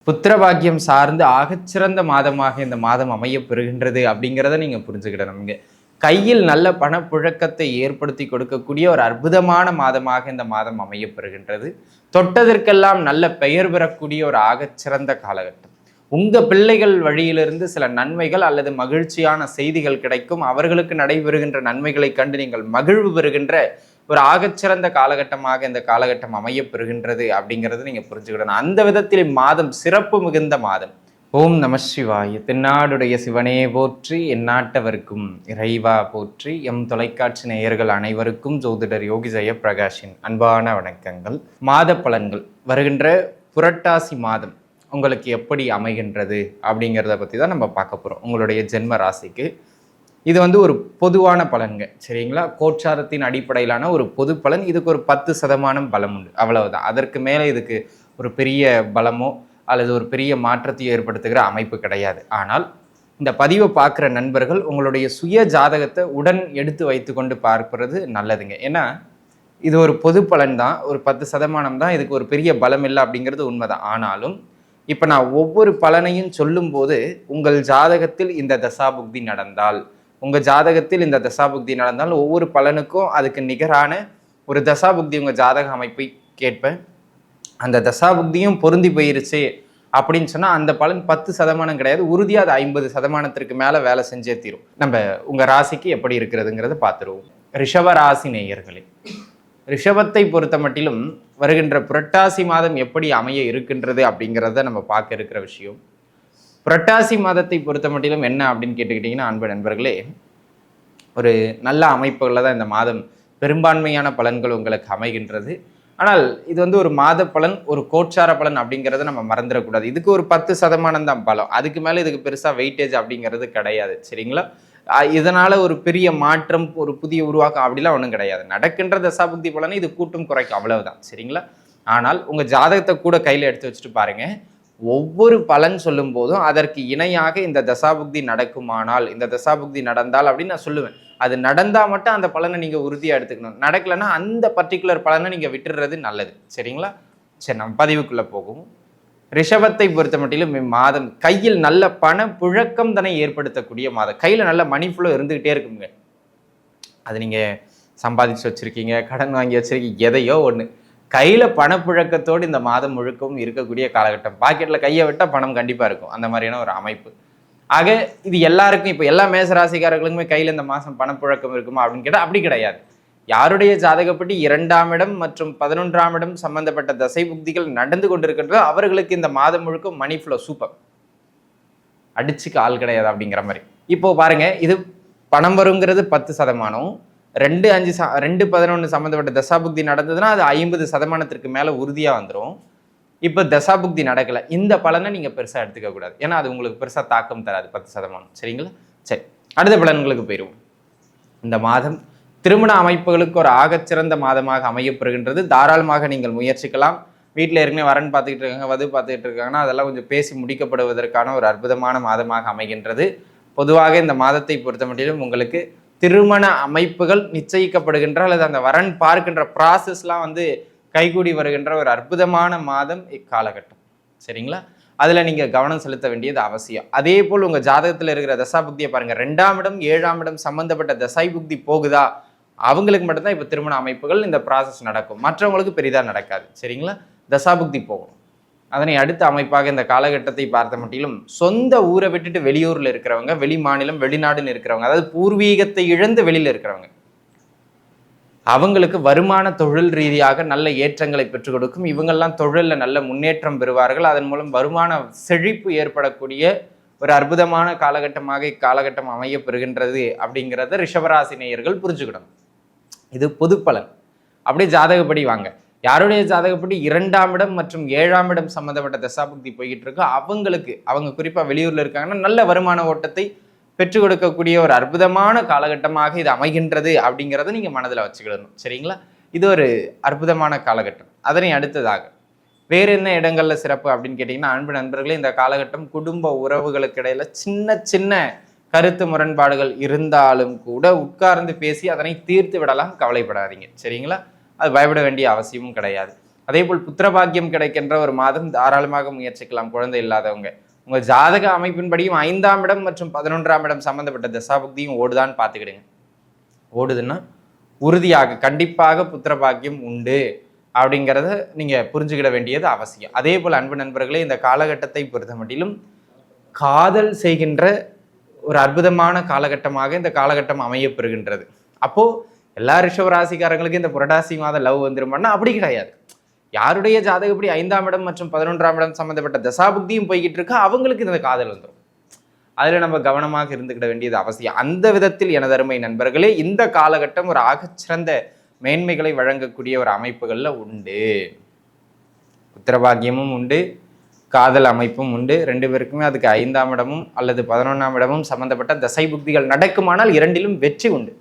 புத்திரபாக்கியம் சார்ந்து ஆகச்சிறந்த மாதமாக இந்த மாதம் அமைய பெறுகின்றது அப்படிங்கிறத நீங்க புரிஞ்சுக்கிடணும். இங்க கையில் நல்ல பணப்புழக்கத்தை ஏற்படுத்தி கொடுக்கக்கூடிய ஒரு அற்புதமான மாதமாக இந்த மாதம் அமைய பெறுகின்றது. தொட்டதற்கெல்லாம் நல்ல பெயர் பெறக்கூடிய ஒரு ஆகச்சிறந்த காலகட்டம். உங்க பிள்ளைகள் வழியிலிருந்து சில நன்மைகள் அல்லது மகிழ்ச்சியான செய்திகள் கிடைக்கும். அவர்களுக்கு நடைபெறுகின்ற நன்மைகளை கண்டு நீங்கள் மகிழ்வு பெறுகின்ற ஒரு ஆகச்சிறந்த காலகட்டமாக இந்த காலகட்டம் அமைய பெறுகின்றது அப்படிங்கிறது நீங்க புரிஞ்சுக்கிடணும். அந்த விதத்தில் மாதம் சிறப்பு மிகுந்த மாதம். ஓம் நம சிவாய. தென்னாடுடைய சிவனே போற்றி, எந்நாட்டவர்க்கும் இறைவா போற்றி. எம் தொலைக்காட்சி நேயர்கள் அனைவருக்கும் ஜோதிடர் யோகி ஜெயப்பிரகாஷின் அன்பான வணக்கங்கள். மாத பலன்கள். வருகின்ற புரட்டாசி மாதம் உங்களுக்கு எப்படி அமைகின்றது அப்படிங்கிறத பற்றி தான் நம்ம பார்க்க போகிறோம். உங்களுடைய ஜென்ம ராசிக்கு இது ஒரு பொதுவான பலன்க, சரிங்களா? கோச்சாரத்தின் அடிப்படையிலான ஒரு பொது பலன். இதுக்கு ஒரு 10% பலம் உண்டு, அவ்வளவுதான். அதற்கு மேலே இதுக்கு ஒரு பெரிய பலமோ அல்லது ஒரு பெரிய மாற்றத்தை ஏற்படுத்துகிற அமைப்பு கிடையாது. ஆனால் இந்த பதிவை பார்க்குற நண்பர்கள் உங்களுடைய சுய ஜாதகத்தை உடன் எடுத்து வைத்து கொண்டு பார்ப்பது நல்லதுங்க. ஏன்னா இது ஒரு பொது பலன் தான், ஒரு 10% தான், இதுக்கு ஒரு பெரிய பலம் இல்லை அப்படிங்கிறது உண்மைதான். ஆனாலும் இப்போ நான் ஒவ்வொரு பலனையும் சொல்லும்போது உங்கள் ஜாதகத்தில் இந்த தசாபுக்தி நடந்தால், உங்கள் ஜாதகத்தில் இந்த தசாபுக்தி நடந்தால் ஒவ்வொரு பலனுக்கும் அதுக்கு நிகரான ஒரு தசாபுக்தி உங்கள் ஜாதக அமைப்பை கேட்பேன். அந்த தசாபுக்தியும் பொருந்தி போயிருச்சு அப்படின்னு சொன்னால் அந்த பலன் 10% கிடையாது, உறுதியாக அது 50% மேலே வேலை செஞ்சே தீரும். நம்ம உங்கள் ராசிக்கு எப்படி இருக்கிறதுங்கிறத பார்த்துருவோம். ரிஷப ராசி நேயர்களே, ரிஷபத்தை பொறுத்த மட்டிலும் வருகின்ற புரட்டாசி மாதம் எப்படி அமைய இருக்கின்றது அப்படிங்கிறத நம்ம பார்க்க இருக்கிற விஷயம். புரட்டாசி மாதத்தை பொறுத்த மட்டிலும் என்ன அப்படின்னு கேட்டுக்கிட்டிங்கன்னா, அன்பு நண்பர்களே, ஒரு நல்ல அமைப்புகளில் தான் இந்த மாதம் பெரும்பான்மையான பலன்கள் உங்களுக்கு அமைகின்றது. ஆனால் இது ஒரு மாத பலன், ஒரு கோச்சார பலன் அப்படிங்கிறத நம்ம மறந்துடக்கூடாது. இதுக்கு ஒரு 10% தான் பலம், அதுக்கு மேலே இதுக்கு பெருசாக வெயிட்டேஜ் அப்படிங்கிறது கிடையாது, சரிங்களா? இதனால் ஒரு பெரிய மாற்றம், ஒரு புதிய உருவாக்கம் அப்படிலாம் ஒன்றும் கிடையாது. நடக்கின்ற தசாபுக்தி பலனை இது கூட்டும் குறைக்கும், அவ்வளவுதான், சரிங்களா? ஆனால் உங்கள் ஜாதகத்தை கூட கையில் எடுத்து வச்சுட்டு பாருங்கள். ஒவ்வொரு பலன் சொல்லும் போதும் அதற்கு இணையாக இந்த தசாபுக்தி நடக்குமானால், இந்த தசாபுக்தி நடந்தால் அப்படின்னு நான் சொல்லுவேன். அது நடந்தால் மட்டும் அந்த பலனை நீங்கள் உறுதியாக எடுத்துக்கணும். நடக்கலைன்னா அந்த பர்டிகுலர் பலனை நீங்கள் விட்டுறது நல்லது, சரிங்களா? சரி, நம்ம பதிவுக்குள்ளே போகும். ரிஷபத்தை பொறுத்த மட்டிலும் இம்மாதம் கையில் நல்ல பண புழக்கம் தானே ஏற்படுத்தக்கூடிய மாதம். கையில் நல்ல மணி ஃப்ளோ இருந்துக்கிட்டே இருக்குங்க. அது நீங்கள் சம்பாதிச்சு வச்சுருக்கீங்க, கடன் வாங்கி வச்சுருக்கீங்க, எதையோ ஒன்று கையில் பணப்புழக்கத்தோடு இந்த மாதம் முழுக்கவும் இருக்கக்கூடிய காலகட்டம். பாக்கெட்டில் கையை விட்டால் பணம் கண்டிப்பாக இருக்கும், அந்த மாதிரியான ஒரு அமைப்பு. ஆக இது எல்லாருக்கும், இப்போ எல்லா மேசராசிக்காரர்களுக்குமே கையில் இந்த மாதம் பணப்புழக்கம் இருக்குமா அப்படின்னு கேட்டால் அப்படி கிடையாது. யாருடைய ஜாதகப்படி 2ஆம் இடம் மற்றும் 11ஆம் இடம் சம்பந்தப்பட்ட தசை புக்திகள் நடந்து கொண்டிருக்கின்றதோ அவர்களுக்கு இந்த மாதம் முழுக்க மணி ஃப்ளோ சூப்பர், அடிச்சுக்கு ஆள் கிடையாது அப்படிங்கிற மாதிரி. இப்போ பாருங்க, இது பணம் வருங்கிறது 10%, 2-5-2-11 சம்மந்தப்பட்ட தசாபுக்தி நடந்ததுன்னா அது 50% மேலே உறுதியாக வந்துடும். இப்போ தசாபுக்தி நடக்கலை, இந்த பலனை நீங்கள் பெருசாக எடுத்துக்க கூடாது, ஏன்னா அது உங்களுக்கு பெருசாக தாக்கம் தராது 10%, சரிங்களா? சரி, அடுத்த பலன்களுக்கு போயிடுவோம். இந்த மாதம் திருமண அமைப்புகளுக்கு ஒரு ஆகச்சிறந்த மாதமாக அமையப்படுகின்றது. தாராளமாக நீங்கள் முயற்சிக்கலாம். வீட்டில் ஏற்கனவே வரன் பார்த்துக்கிட்டு இருக்காங்க, வது பார்த்துக்கிட்டு இருக்காங்கன்னா அதெல்லாம் கொஞ்சம் பேசி முடிக்கப்படுவதற்கான ஒரு அற்புதமான மாதமாக அமைகின்றது. பொதுவாக இந்த மாதத்தை பொறுத்த மட்டிலும் உங்களுக்கு திருமண அமைப்புகள் நிச்சயிக்கப்படுகின்ற அல்லது அந்த வரன் பார்க்கின்ற ப்ராசஸ்லாம் கைகூடி வருகின்ற ஒரு அற்புதமான மாதம் இக்காலகட்டம், சரிங்களா? அதில் நீங்கள் கவனம் செலுத்த வேண்டியது அவசியம். அதே போல் உங்கள் ஜாதகத்தில் இருக்கிற தசாபுக்தியை பாருங்கள். 2ஆம் இடம் 7ஆம் இடம் சம்பந்தப்பட்ட தசை புக்தி போகுதா, அவங்களுக்கு மட்டும்தான் இப்போ திருமண அமைப்புகள் இந்த ப்ராசஸ் நடக்கும், மற்றவங்களுக்கு பெரிதாக நடக்காது, சரிங்களா? தசாபுக்தி போகும். அதனை அடுத்த அமைப்பாக இந்த காலகட்டத்தை பார்த்த மட்டிலும் சொந்த ஊரை விட்டுட்டு வெளியூரில் இருக்கிறவங்க, வெளி மாநிலம் வெளிநாடுன்னு இருக்கிறவங்க, அதாவது பூர்வீகத்தை இழந்து வெளியில் இருக்கிறவங்க, அவங்களுக்கு வருமான தொழில் ரீதியாக நல்ல ஏற்றங்களை பெற்றுக் கொடுக்கும். இவங்கெல்லாம் தொழிலில் நல்ல முன்னேற்றம் பெறுவார்கள். அதன் மூலம் வருமான செழிப்பு ஏற்படக்கூடிய ஒரு அற்புதமான காலகட்டமாக இக்காலகட்டம் அமைய பெறுகின்றது அப்படிங்கிறத ரிஷபராசி நேயர்கள் புரிஞ்சுக்கணும். இது பொது பலன். அப்படியே ஜாதகப்படி வாங்க. யாருடைய ஜாதகப்படி 2ஆம் இடம் மற்றும் 7ஆம் இடம் சம்மந்தப்பட்ட தசாபுக்தி போய்கிட்டு இருக்கோ அவங்களுக்கு, அவங்க குறிப்பாக வெளியூரில் இருக்காங்கன்னா நல்ல வருமான ஓட்டத்தை பெற்றுக் கொடுக்கக்கூடிய ஒரு அற்புதமான காலகட்டமாக இது அமைகின்றது அப்படிங்கிறத நீங்கள் மனதில் வச்சுக்கிடணும், சரிங்களா? இது ஒரு அற்புதமான காலகட்டம். அதனை அடுத்ததாக வேறு என்ன இடங்களில் சிறப்பு அப்படின்னு கேட்டிங்கன்னா, அன்பு நண்பர்களே, இந்த காலகட்டம் குடும்ப உறவுகளுக்கு இடையில சின்ன சின்ன கருத்து முரண்பாடுகள் இருந்தாலும் கூட உட்கார்ந்து பேசி அதனை தீர்த்து விடலாம், கவலைப்படாதீங்க, சரிங்களா? அது பயப்பட வேண்டிய அவசியமும் கிடையாது. அதே போல் புத்திரபாக்கியம் கிடைக்கின்ற ஒரு மாதம் தாராளமாக முயற்சிக்கலாம் குழந்தை இல்லாதவங்க. உங்க ஜாதக அமைப்பின்படியும் 5ஆம் இடம் மற்றும் 11ஆம் இடம் சம்பந்தப்பட்ட தசாபுக்தியும் ஓடுதான்னு பார்த்துக்கிடுங்க. ஓடுதுன்னா உறுதியாக கண்டிப்பாக புத்திரபாக்கியம் உண்டு அப்படிங்கிறத நீங்க புரிஞ்சுக்கிட வேண்டியது அவசியம். அதே போல் அன்பு நண்பர்களே, இந்த காலகட்டத்தை பொறுத்த மட்டிலும் காதல் செய்கின்ற ஒரு அற்புதமான காலகட்டமாக இந்த காலகட்டம் அமையப்பெறுகின்றது. அப்போ எல்லா ரிஷபராசிக்காரங்களுக்கும் இந்த புரட்டாசி மாத லவ் வந்துருமான்னா அப்படி கிடையாது. யாருடைய ஜாதகப்படி 5ஆம் இடம் மற்றும் 11ஆம் இடம் சம்பந்தப்பட்ட தசாபுக்தியும் போய்கிட்டு இருக்கா அவங்களுக்கு இந்த காதல் வந்துடும். அதுல நம்ம கவனமாக இருந்துக்கிட வேண்டியது அவசியம். அந்த விதத்தில் எனது அருமை நண்பர்களே, இந்த காலகட்டம் ஒரு ஆகச்சிறந்த மேன்மைகளை வழங்கக்கூடிய ஒரு அமைப்புகள்ல உண்டு. புத்திரபாகியமும் உண்டு, காதல் அமைப்பும் உண்டு. 2 பேருக்குமே அதுக்கு 5ஆம் இடமும் அல்லது 11ஆம் இடமும் சம்பந்தப்பட்ட தசை புக்திகள் நடக்குமானால் 2லும் வெற்றி உண்டு.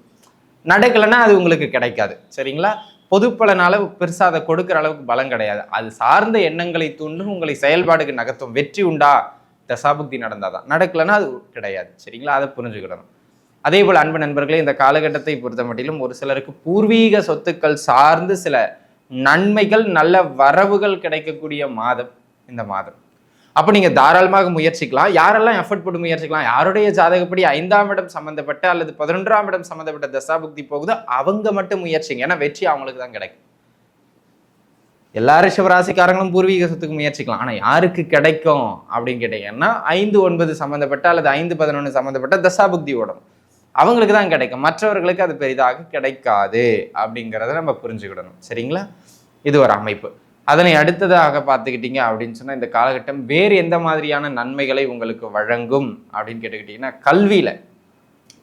நடக்கலைன்னா அது உங்களுக்கு கிடைக்காது. சரிங்களா? பொது பலனால பெருசா அதை கொடுக்குற அளவுக்கு பலம் கிடையாது. அது சார்ந்த எண்ணங்களை தூண்டும், உங்களை செயல்பாடுக்கு நகர்த்தும். வெற்றி உண்டா? தசாபுக்தி நடந்தாதான். நடக்கலைன்னா அது கிடையாது. சரிங்களா? அதை புரிஞ்சுக்கிடணும். அதே போல் அன்பு நண்பர்களே, இந்த காலகட்டத்தை பொறுத்த மட்டிலும் ஒரு சிலருக்கு பூர்வீக சொத்துக்கள் சார்ந்து சில நன்மைகள், நல்ல வரவுகள் கிடைக்கக்கூடிய மாதம் இந்த மாதம். அப்போ நீங்க தாராளமாக முயற்சிக்கலாம். யாரெல்லாம் எஃபர்ட் போட்டு முயற்சிக்கலாம்? யாருடைய ஜாதகப்படி 5ஆம் இடம் சம்பந்தப்பட்ட அல்லது 11ஆம் இடம் சம்பந்தப்பட்ட தசாபுக்தி போகுதோ அவங்க மட்டும் முயற்சிங்க. ஏன்னா வெற்றி அவங்களுக்கு தான் கிடைக்கும். எல்லா ரிஷபராசிக்காரங்களும் பூர்வீக சொத்துக்கு முயற்சிக்கலாம். ஆனா யாருக்கு கிடைக்கும் அப்படின்னு கேட்டீங்கன்னா 5-9 சம்பந்தப்பட்ட அல்லது 5-11 சம்பந்தப்பட்ட தசாபுக்தி ஓடும். அவங்களுக்கு தான் கிடைக்கும். மற்றவர்களுக்கு அது பெரிதாக கிடைக்காது அப்படிங்கிறத நம்ம புரிஞ்சுக்கிடணும். சரிங்களா? இது ஒரு அமைப்பு. அதனை அடுத்ததாக பார்த்துக்கிட்டீங்க அப்படின்னு சொன்னா, இந்த காலகட்டம் வேறு எந்த மாதிரியான நன்மைகளை உங்களுக்கு வழங்கும் அப்படின்னு கேட்டுக்கிட்டீங்கன்னா, கல்வியில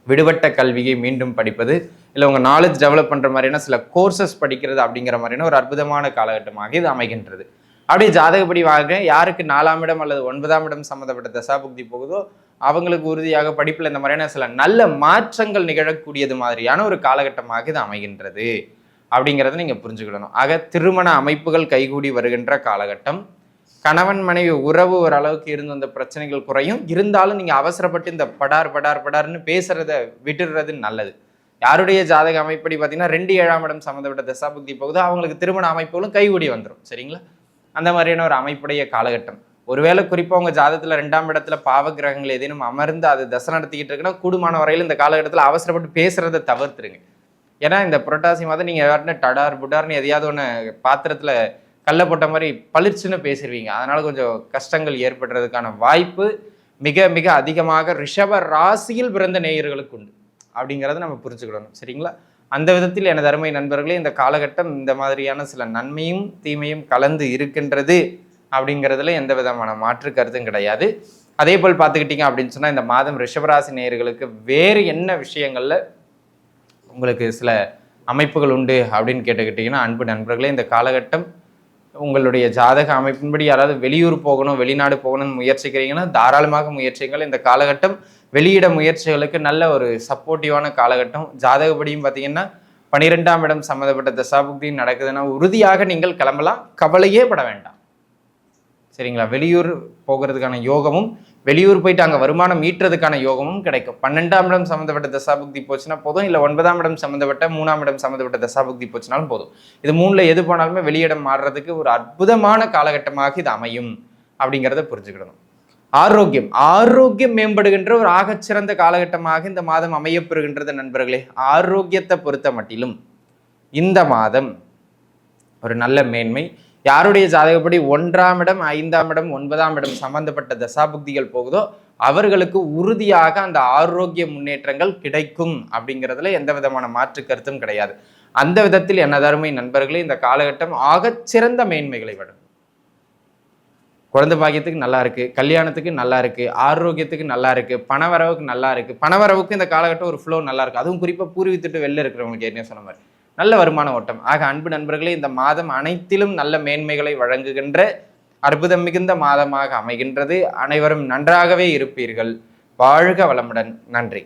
விடுபட்ட கல்வியை மீண்டும் படிப்பது, இல்லை உங்க நாலேஜ் டெவலப் பண்ற மாதிரியான சில கோர்சஸ் படிக்கிறது அப்படிங்கிற மாதிரியான ஒரு அற்புதமான காலகட்டமாக இது அமைகின்றது. அப்படியே ஜாதகப்படி வாங்க, யாருக்கு 4ஆம் இடம் அல்லது 9ஆம் இடம் சம்பந்தப்பட்ட தசாபுக்தி போகுதோ அவங்களுக்கு உறுதியாக படிப்புல இந்த மாதிரியான சில நல்ல மாற்றங்கள் நிகழக்கூடியது மாதிரியான ஒரு காலகட்டமாக இது அமைகின்றது அப்படிங்கிறத நீங்க புரிஞ்சுக்கிடணும். ஆக திருமண அமைப்புகள் கைகூடி வருகின்ற காலகட்டம். கணவன் மனைவி உறவு ஓரளவுக்கு இருந்து அந்த பிரச்சனைகள் குறையும். இருந்தாலும் நீங்க அவசரப்பட்டு இந்த படார்னு பேசுறத விட்டுறது நல்லது. யாருடைய ஜாதக அமைப்படி பார்த்தீங்கன்னா 2-7ஆம் இடம் சம்மந்தப்பட்ட தசாபுக்தி போகுது அவங்களுக்கு திருமண அமைப்புகளும் கைகூடி வந்துடும். சரிங்களா? அந்த மாதிரியான ஒரு அமைப்புடைய காலகட்டம். ஒருவேளை குறிப்பாக உங்க ஜாதகத்துல 2ஆம் இடத்துல பாவ கிரகங்கள் ஏதேனும் அமர்ந்து அது தசை நடத்திக்கிட்டு இருக்குன்னா கூடுமான வரையில் இந்த காலகட்டத்தில் அவசரப்பட்டு பேசுறதை தவிர்த்துருங்க. ஏன்னா இந்த புரட்டாசி மாதம் நீங்க யாருன்னு டடார் புடார்னு எதையாவது ஒன்று பாத்திரத்துல கல்ல போட்ட மாதிரி பளிர்ச்சுன்னு பேசிடுவீங்க. அதனால கொஞ்சம் கஷ்டங்கள் ஏற்படுறதுக்கான வாய்ப்பு மிக மிக அதிகமாக ரிஷப ராசியில் பிறந்த நேயர்களுக்கு உண்டு அப்படிங்கிறத நம்ம புரிஞ்சுக்கிடணும். சரிங்களா? அந்த விதத்தில் எனது அருமை நண்பர்களே, இந்த காலகட்டம் இந்த மாதிரியான சில நன்மையும் தீமையும் கலந்து இருக்கின்றது அப்படிங்கிறதுல எந்த விதமான மாற்று கருத்தும் கிடையாது. அதே போல் பார்த்துக்கிட்டீங்க அப்படின்னு சொன்னா, இந்த மாதம் ரிஷபராசி நேயர்களுக்கு வேறு என்ன விஷயங்கள்ல உங்களுக்கு சில அமைப்புகள் உண்டு அப்படின்னு கேட்டுக்கிட்டீங்கன்னா, அன்பு நண்பர்களே, இந்த காலகட்டம் உங்களுடைய ஜாதக அமைப்பின்படி யாராவது வெளியூர் போகணும், வெளிநாடு போகணும்னு முயற்சிக்கிறீங்கன்னா தாராளமாக முயற்சிகள். இந்த காலகட்டம் வெளியிட முயற்சிகளுக்கு நல்ல ஒரு சப்போர்ட்டிவான காலகட்டம். ஜாதகப்படியும் பார்த்தீங்கன்னா 12ஆம் இடம் சம்மந்தப்பட்ட தசாபுக்தி நடக்குதுன்னா உறுதியாக நீங்கள் கிளம்பலாம், கவலையே பட வேண்டாம். சரிங்களா? வெளியூர் போகிறதுக்கான யோகமும் வெளியூர் போயிட்டு அங்கே வருமானம் ஈட்டுறதுக்கான யோகமும் கிடைக்கும். 12ஆம் இடம் சம்மந்தப்பட்ட தசாபுக்தி போச்சுன்னா போதும், இல்லை 9ஆம் இடம் சம்மந்தப்பட்ட 3ஆம் இடம் சம்மந்தப்பட்ட தசாபுக்தி போச்சுனாலும் போதும். இது 3ல் எது போனாலுமே வெளியிடம் மாறுறதுக்கு ஒரு அற்புதமான காலகட்டமாக இது அமையும் அப்படிங்கிறத புரிஞ்சுக்கிடணும். ஆரோக்கியம் மேம்படுகின்ற ஒரு ஆகச்சிறந்த காலகட்டமாக இந்த மாதம் அமையப்பெறுகின்றது நண்பர்களே. ஆரோக்கியத்தை பொறுத்த மட்டிலும் இந்த மாதம் ஒரு நல்ல மேன்மை. யாருடைய ஜாதகப்படி 1ஆம் இடம் 5ஆம் இடம் 9ஆம் இடம் சம்பந்தப்பட்ட தசாபுக்திகள் போகுதோ அவர்களுக்கு உறுதியாக அந்த ஆரோக்கிய முன்னேற்றங்கள் கிடைக்கும் அப்படிங்கிறதுல எந்த விதமான மாற்று கருத்தும் கிடையாது. அந்த விதத்தில் எனது அருமை நண்பர்களே, இந்த காலகட்டம் ஆகச்சிறந்த மேன்மைகளை வழங்கும். குழந்தை பாக்கியத்துக்கு நல்லா இருக்கு, கல்யாணத்துக்கு நல்லா இருக்கு, ஆரோக்கியத்துக்கு நல்லா இருக்கு, பணவரவுக்கு நல்லா இருக்கு. பணவரவுக்கு இந்த காலகட்டம் ஒரு ஃப்ளோ நல்லா இருக்கு. அதுவும் குறிப்பாக பூர்வீகத்துட்டு வெளில இருக்கிறவங்களுக்கு ஏற்கனவே சொன்ன மாதிரி நல்ல வருமான ஓட்டம். ஆக அன்பு நண்பர்களே, இந்த மாதம் அனைத்திலும் நல்ல மேன்மைகளை வழங்குகின்ற அற்புதம் மிகுந்த மாதமாக அமைகின்றது. அனைவரும் நன்றாகவே இருப்பீர்கள். வாழ்க வளமுடன். நன்றி.